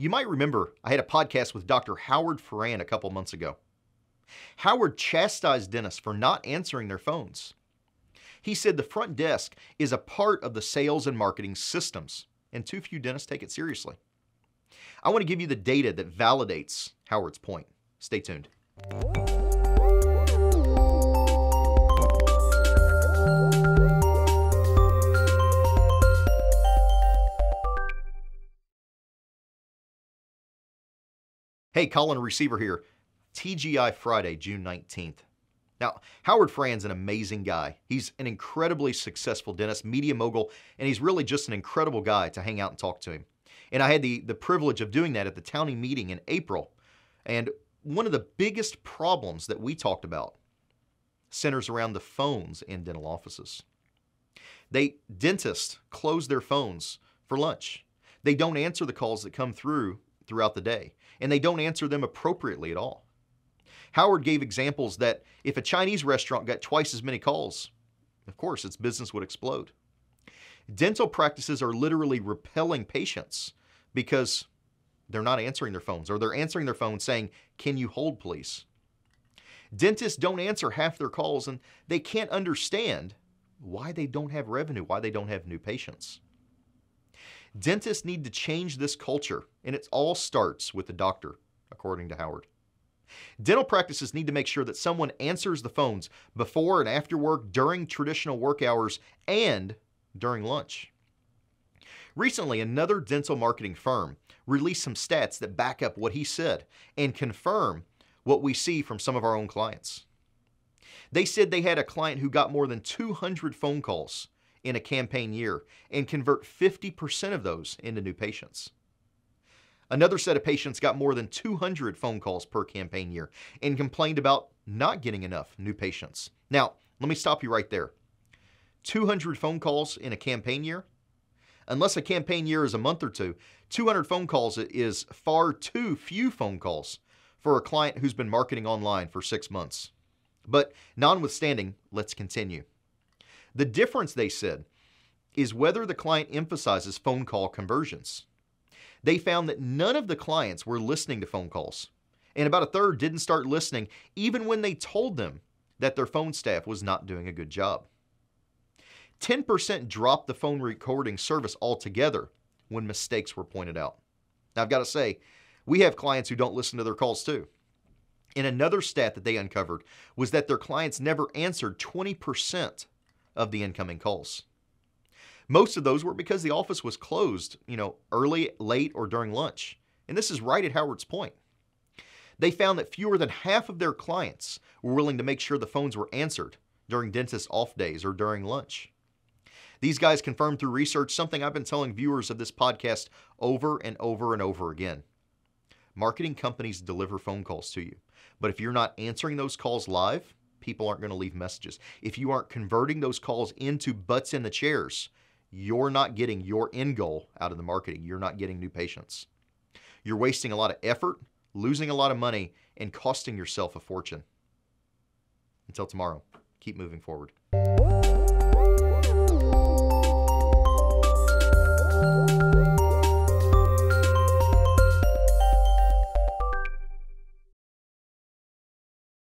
You might remember I had a podcast with Dr. Howard Ferran a couple months ago. Howard chastised dentists for not answering their phones. He said the front desk is a part of the sales and marketing systems, and too few dentists take it seriously. I want to give you the data that validates Howard's point. Stay tuned. Hey, Colin, receiver here. TGI Friday, June 19th. Now, Howard Ferran's an amazing guy. He's an incredibly successful dentist, media mogul, and he's really just an incredible guy to hang out and talk to him. And I had the privilege of doing that at the Townie meeting in April. And one of the biggest problems that we talked about centers around the phones in dental offices. Dentists close their phones for lunch. They don't answer the calls that come throughout the day, and they don't answer them appropriately at all. Howard gave examples that if a Chinese restaurant got twice as many calls, of course, its business would explode. Dental practices are literally repelling patients because they're not answering their phones, or they're answering their phones saying, "Can you hold, please?" Dentists don't answer half their calls, and they can't understand why they don't have revenue, why they don't have new patients. Dentists need to change this culture, and it all starts with the doctor, according to Howard. Dental practices need to make sure that someone answers the phones before and after work, during traditional work hours, and during lunch. Recently, another dental marketing firm released some stats that back up what he said and confirm what we see from some of our own clients. They said they had a client who got more than 200 phone calls in a campaign year and convert 50% of those into new patients. Another set of patients got more than 200 phone calls per campaign year and complained about not getting enough new patients. Now, let me stop you right there. 200 phone calls in a campaign year? Unless a campaign year is a month or two, 200 phone calls is far too few phone calls for a client who's been marketing online for 6 months. But notwithstanding, let's continue. The difference, they said, is whether the client emphasizes phone call conversions. They found that none of the clients were listening to phone calls, and about a third didn't start listening even when they told them that their phone staff was not doing a good job. 10% dropped the phone recording service altogether when mistakes were pointed out. Now, I've got to say, we have clients who don't listen to their calls too. And another stat that they uncovered was that their clients never answered 20% of the incoming calls. Most of those were because the office was closed, early, late, or during lunch. And this is right at Howard's point. They found that fewer than half of their clients were willing to make sure the phones were answered during dentist off days or during lunch. These guys confirmed through research something I've been telling viewers of this podcast over and over and over again. Marketing companies deliver phone calls to you, but if you're not answering those calls live, people aren't going to leave messages. If you aren't converting those calls into butts in the chairs, you're not getting your end goal out of the marketing. You're not getting new patients. You're wasting a lot of effort, losing a lot of money, and costing yourself a fortune. Until tomorrow, keep moving forward.